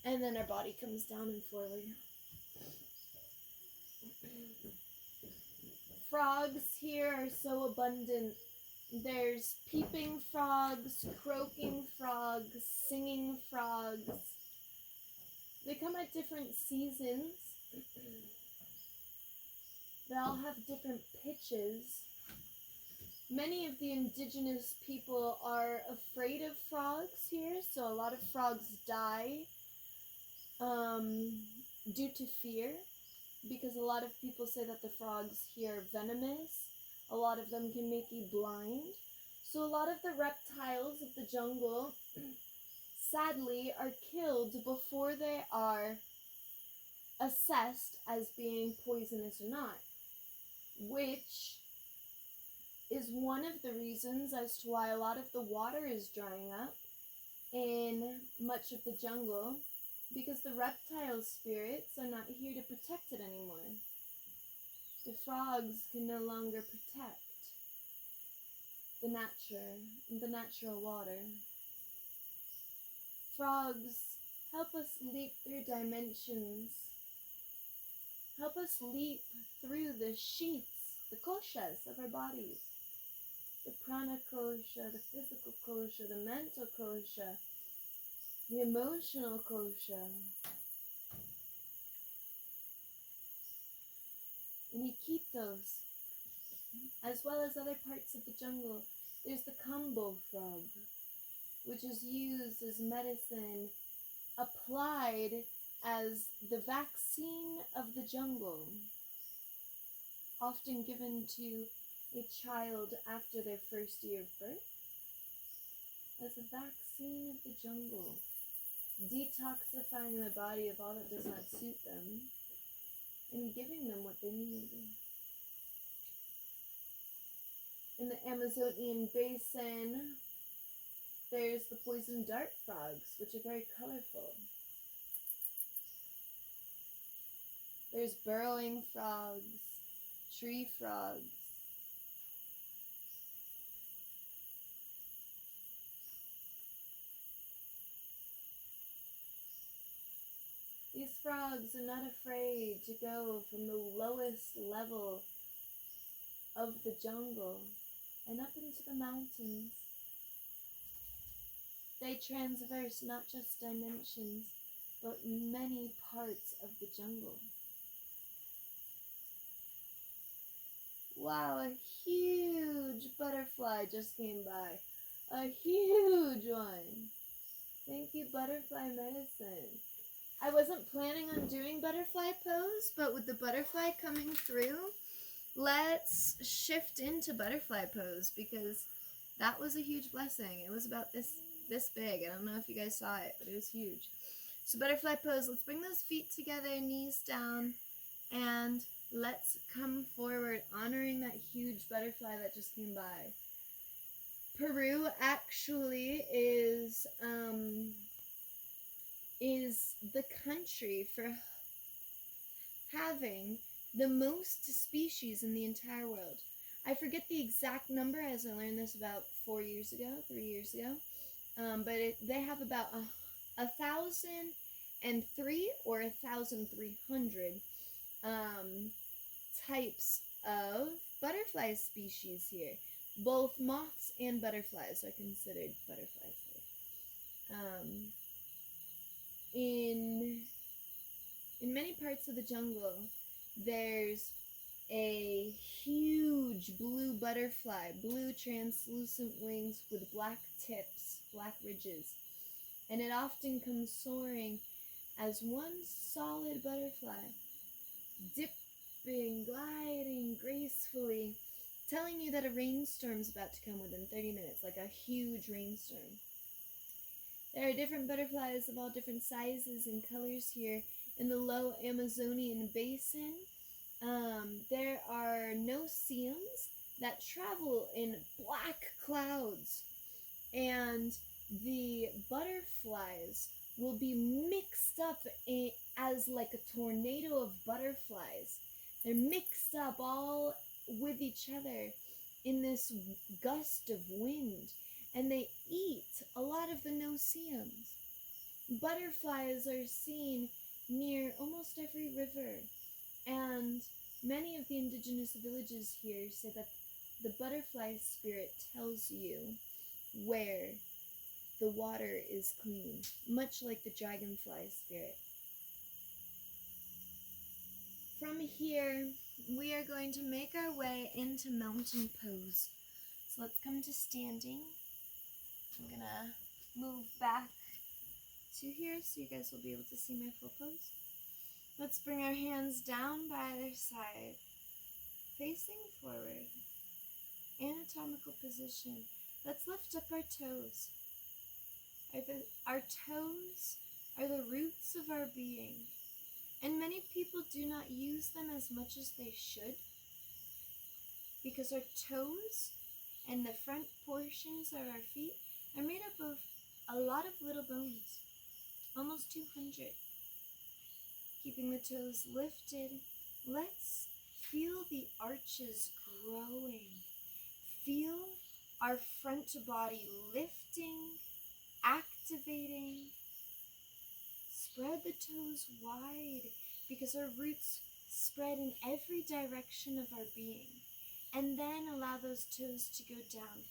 And then our body comes down and forward. Frogs here are so abundant. There's peeping frogs, croaking frogs, singing frogs. They come at different seasons. They all have different pitches. Many of the indigenous people are afraid of frogs here, so a lot of frogs die due to fear, because a lot of people say that the frogs here are venomous. A lot of them can make you blind. So a lot of the reptiles of the jungle, sadly, are killed before they are assessed as being poisonous or not, which is one of the reasons as to why a lot of the water is drying up in much of the jungle, because the reptile spirits are not here to protect it anymore. The frogs can no longer protect the natural water. Frogs help us leap through dimensions, help us leap through the sheaths, the koshas of our bodies. The prana kosha, the physical kosha, the mental kosha, the emotional kosha. In Iquitos, as well as other parts of the jungle, there's the kambo frog, which is used as medicine, applied as the vaccine of the jungle, often given to a child after their first year of birth, as a vaccine of the jungle, detoxifying the body of all that does not suit them, and giving them what they need. In the Amazonian basin, there's the poison dart frogs, which are very colorful. There's burrowing frogs, tree frogs. These frogs are not afraid to go from the lowest level of the jungle and up into the mountains. They transverse not just dimensions, but many parts of the jungle. Wow, a huge butterfly just came by. A huge one. Thank you, butterfly medicine. I wasn't planning on doing butterfly pose, but with the butterfly coming through, let's shift into butterfly pose, because that was a huge blessing. It was about this big. I don't know if you guys saw it, but it was huge. So butterfly pose, let's bring those feet together, knees down, and let's come forward, honoring that huge butterfly that just came by. Peru actually is the country for having the most species in the entire world. I forget the exact number, as I learned this about 3 years ago. But they have about 1,003 or 1,300 types of butterfly species here. Both moths and butterflies are considered butterflies here. In many parts of the jungle, there's a huge blue butterfly, blue translucent wings with black tips, black ridges, and it often comes soaring as one solid butterfly, dipping, gliding gracefully, telling you that a rainstorm's about to come within 30 minutes, like a huge rainstorm. There are different butterflies of all different sizes and colors here in the low Amazonian basin. There are no-see-ums that travel in black clouds, and the butterflies will be mixed up as like a tornado of butterflies. They're mixed up all with each other in this gust of wind, and they eat a lot of the no-see-ums. Butterflies are seen near almost every river, and many of the indigenous villages here say that the butterfly spirit tells you where the water is clean, much like the dragonfly spirit. From here, we are going to make our way into mountain pose. So let's come to standing. I'm gonna move back to here so you guys will be able to see my full pose. Let's bring our hands down by either side, facing forward. Anatomical position. Let's lift up our toes. Our toes are the roots of our being, and many people do not use them as much as they should, because our toes and the front portions of our feet are made up of a lot of little bones, almost 200. Keeping the toes lifted, let's feel the arches growing. Feel our front body lifting, activating. Spread the toes wide because our roots spread in every direction of our being. And then allow those toes to go down,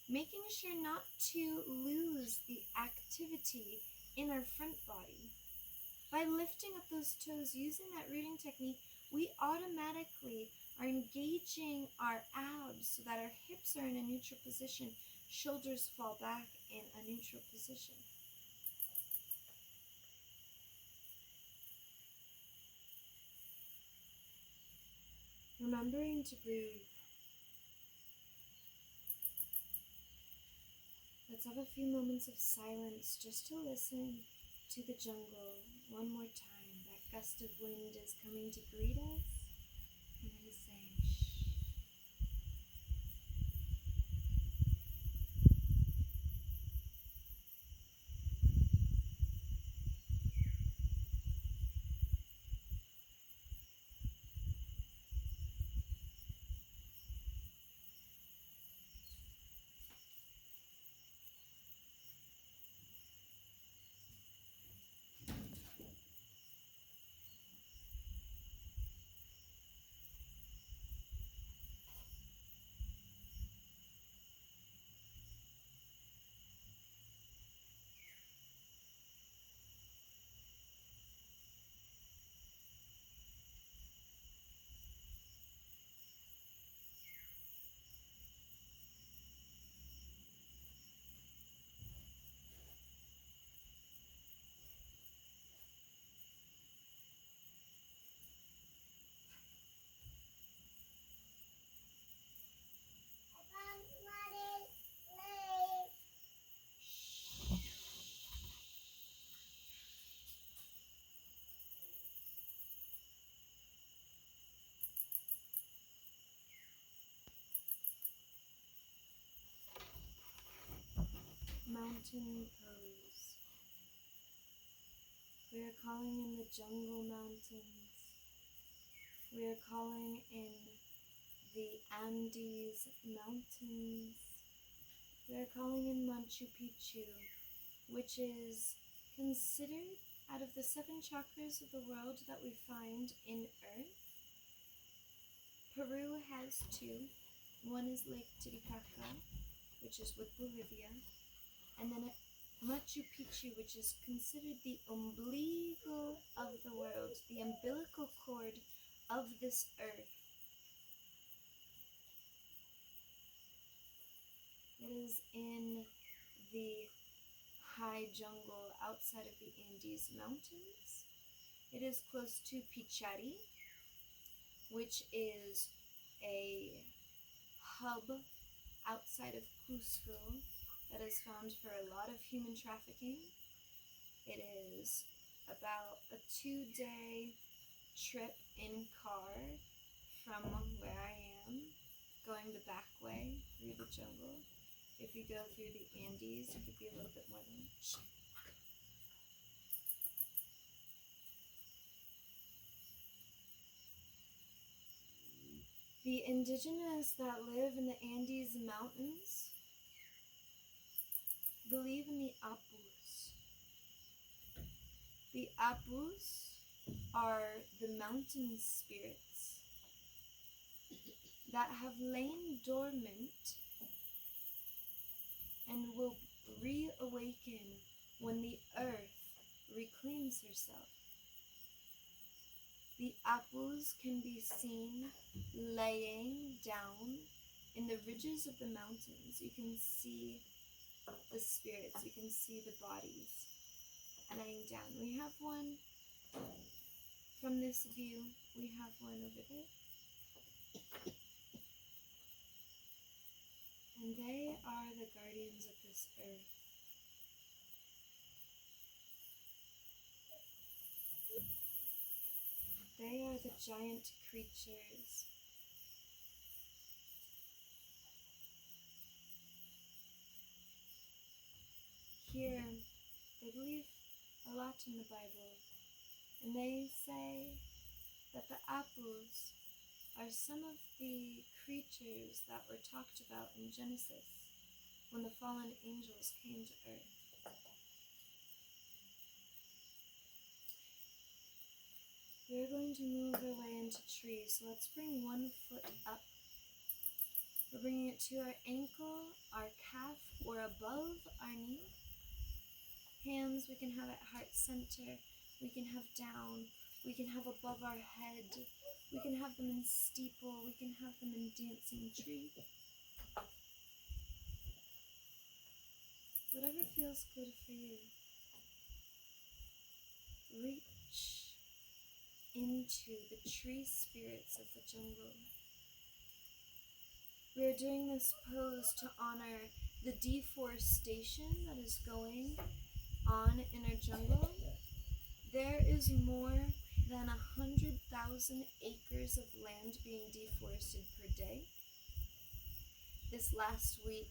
making sure not to lose the activity in our front body. By lifting up those toes using that rooting technique, we automatically are engaging our abs so that our hips are in a neutral position, shoulders fall back in a neutral position. Remembering to breathe. Let's have a few moments of silence just to listen to the jungle one more time. That gust of wind is coming to greet us, and it is saying shh. Mountain pose. We are calling in the jungle mountains. We are calling in the Andes mountains. We are calling in Machu Picchu, which is considered out of the 7 chakras of the world that we find in Earth. Peru has 2. One is Lake Titicaca, which is with Bolivia, and then Machu Picchu, which is considered the ombligo of the world, the umbilical cord of this earth. It is in the high jungle outside of the Andes Mountains. It is close to Pichari, which is a hub outside of Cusco that is found for a lot of human trafficking. It is about a 2-day trip in car from where I am, going the back way through the jungle. If you go through the Andes, it could be a little bit more than that. The indigenous that live in the Andes Mountains believe in the Apus. The apus are the mountain spirits that have lain dormant and will reawaken when the earth reclaims herself. The apus can be seen laying down in the ridges of the mountains. You can see the spirits, you can see the bodies laying down. We have one from this view, we have one over there. And they are the guardians of this earth. They are the giant creatures. Here, they believe a lot in the Bible, and they say that the apus are some of the creatures that were talked about in Genesis when the fallen angels came to earth. We're going to move our way into trees, so let's bring 1 foot up. We're bringing it to our ankle, our calf, or above our knee. Hands we can have at heart center, we can have down, we can have above our head, we can have them in steeple, we can have them in dancing tree. Whatever feels good for you. Reach into the tree spirits of the jungle. We are doing this pose to honor the deforestation that is going on in our jungle. There is more than 100,000 acres of land being deforested per day. This last week,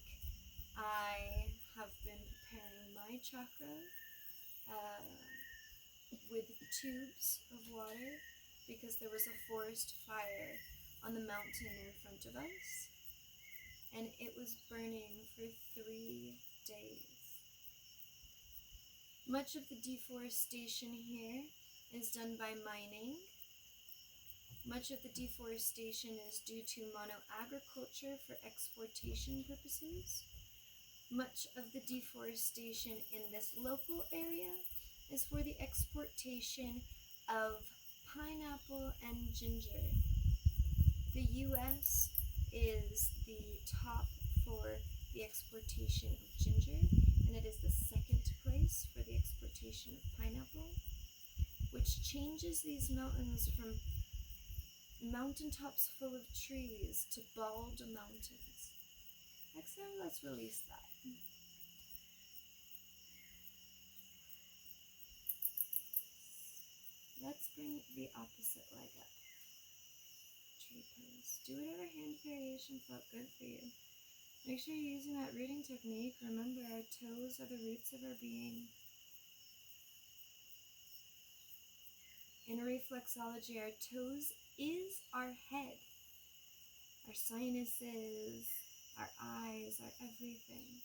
I have been preparing my chakra with tubes of water because there was a forest fire on the mountain in front of us, and it was burning for 3 days. Much of the deforestation here is done by mining. Much of the deforestation is due to monoagriculture for exportation purposes. Much of the deforestation in this local area is for the exportation of pineapple and ginger. The US is the top for the exportation of ginger, and it is the second place for the exportation of pineapple, which changes these mountains from mountaintops full of trees to bald mountains. Exhale, let's release that. Let's bring the opposite leg up. Tree pose. Do whatever hand variation felt good for you. Make sure you're using that rooting technique. Remember, our toes are the roots of our being. In reflexology, our toes is our head. Our sinuses, our eyes, our everything.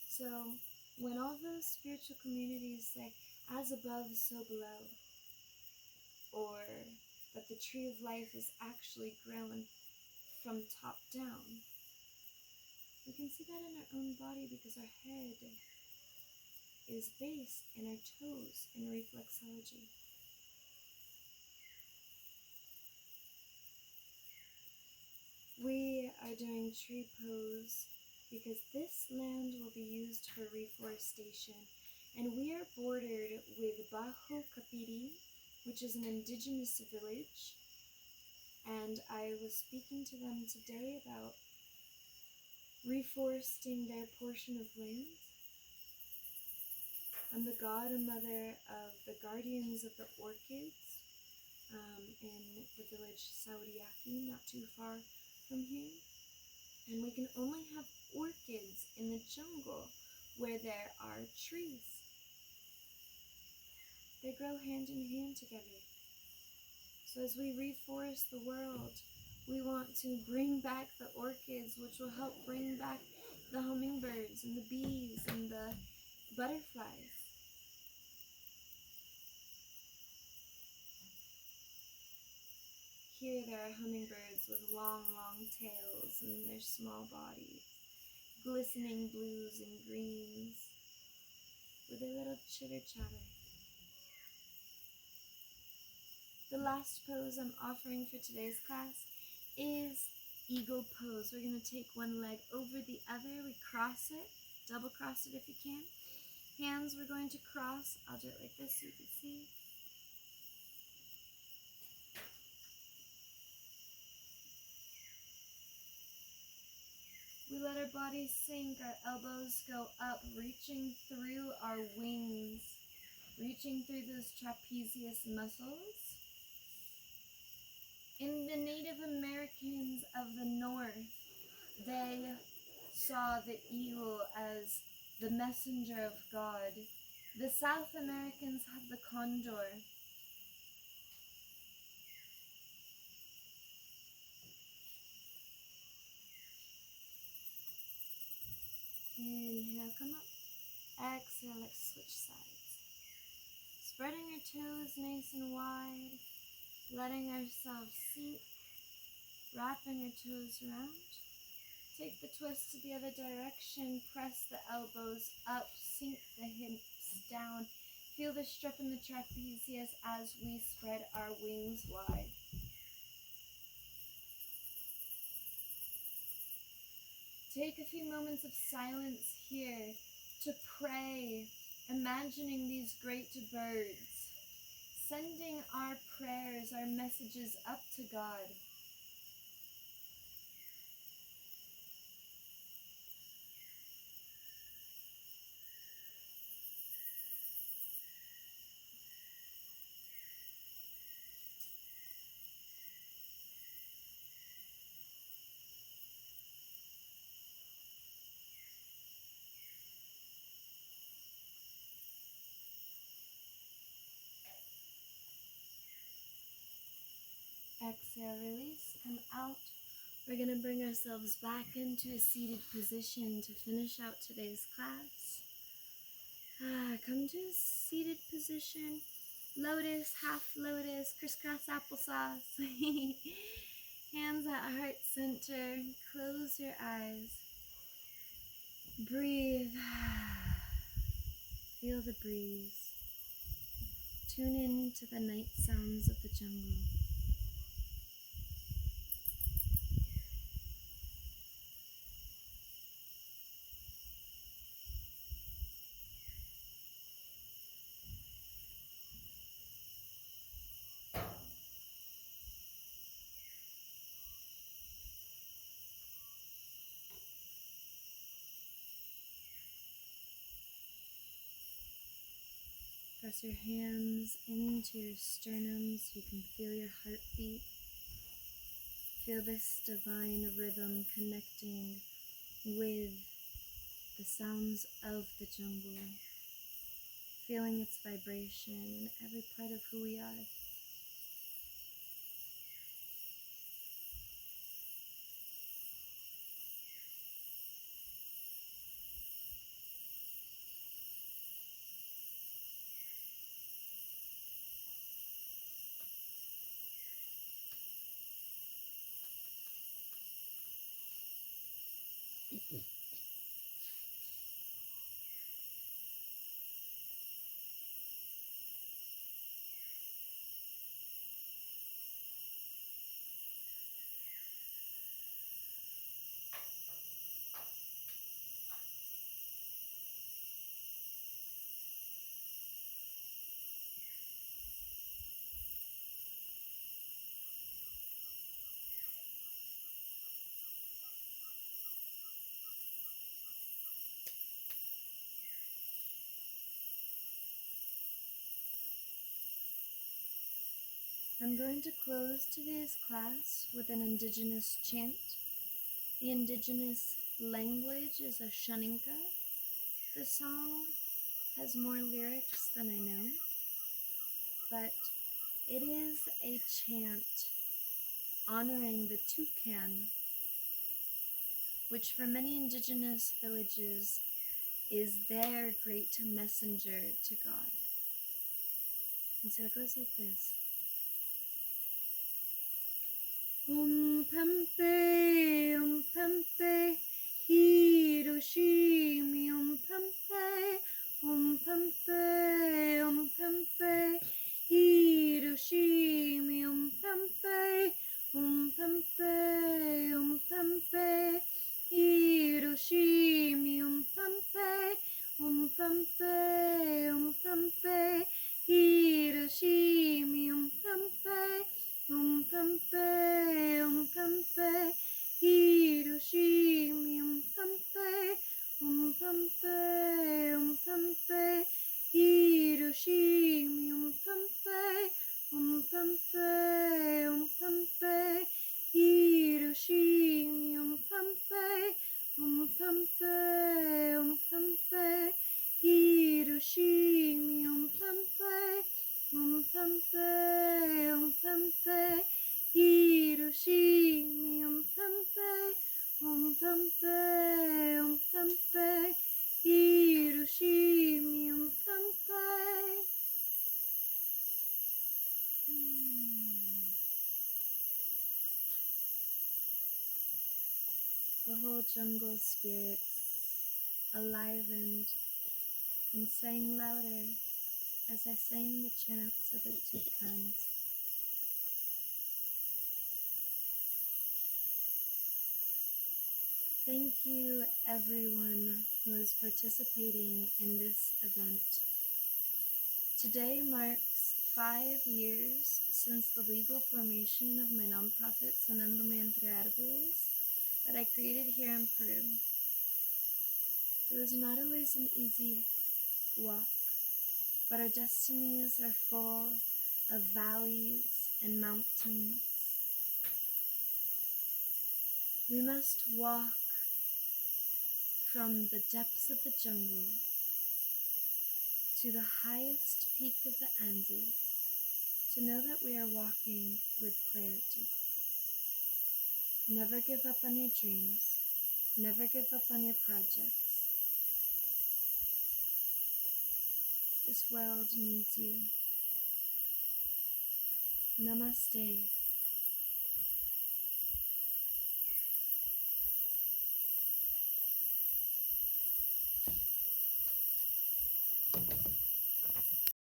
So, when all those spiritual communities say, as above, so below, or that the tree of life is actually grown from top down, we can see that in our own body because our head is based in our toes in reflexology. We are doing tree pose because this land will be used for reforestation, and we are bordered with Bajo Kapiri, which is an indigenous village, and I was speaking to them today about reforesting their portion of land. I'm the god and mother of the guardians of the orchids in the village Sauriaki, not too far from here. And we can only have orchids in the jungle where there are trees. They grow hand in hand together. So as we reforest the world, we want to bring back the orchids, which will help bring back the hummingbirds and the bees and the butterflies. Here there are hummingbirds with long, long tails and their small bodies, glistening blues and greens, with their little chitter-chatter. The last pose I'm offering for today's class is eagle pose. We're going to take one leg over the other. We cross it, double cross it if you can. Hands we're going to cross. I'll do it like this so you can see. We let our bodies sink, our elbows go up, reaching through our wings, reaching through those trapezius muscles. In the Native Americans of the North, they saw the eagle as the messenger of God. The South Americans have the condor. Inhale, come up. Exhale, let's switch sides. Spreading our toes nice and wide, letting ourselves sink, wrapping our toes around. Take the twist to the other direction, press the elbows up, sink the hips down. Feel the strip in the trapezius as we spread our wings wide. Take a few moments of silence here to pray, imagining these great birds, sending our prayers, our messages up to God. Exhale, release, come out. We're going to bring ourselves back into a seated position to finish out today's class. Come to a seated position. Lotus, half lotus, crisscross applesauce. Hands at heart center. Close your eyes. Breathe. Feel the breeze. Tune in to the night sounds of the jungle. Press your hands into your sternum so you can feel your heartbeat. Feel this divine rhythm connecting with the sounds of the jungle. Feeling its vibration in every part of who we are. I'm going to close today's class with an Indigenous chant. The Indigenous language is a shaninka. The song has more lyrics than I know, but it is a chant honoring the toucan, which for many Indigenous villages is their great messenger to God. And so it goes like this. Pempe, Hiroshimi, Pempe, Pempe, Hiroshimi, Pempe, Pempe, Pempe, Hiroshimi, Pempe, Pempe, Pempe, Hiroshimi, Pempe, Pempe, Pempe, Hiroshimi, Pempe, Pempe, Pempe, Hiroshimi, Pempe, Pempe, Pempe, Hiroshimi, Pempe, Pempe, Pempe, Hiroshimi, Pempe, Pempe, Pempe, Hiroshimi, Pempe, Pempe, Pempe, Hiroshimi, Pempe. The whole jungle spirits alivened and sang louder as I sang the chant to the toucans. Thank you everyone who is participating in this event. Today marks 5 years since the legal formation of my nonprofit Sanándome Entre Árboles that I created here in Peru. It was not always an easy walk, but our destinies are full of valleys and mountains. We must walk from the depths of the jungle to the highest peak of the Andes to know that we are walking with clarity. Never give up on your dreams. Never give up on your projects. This world needs you. Namaste.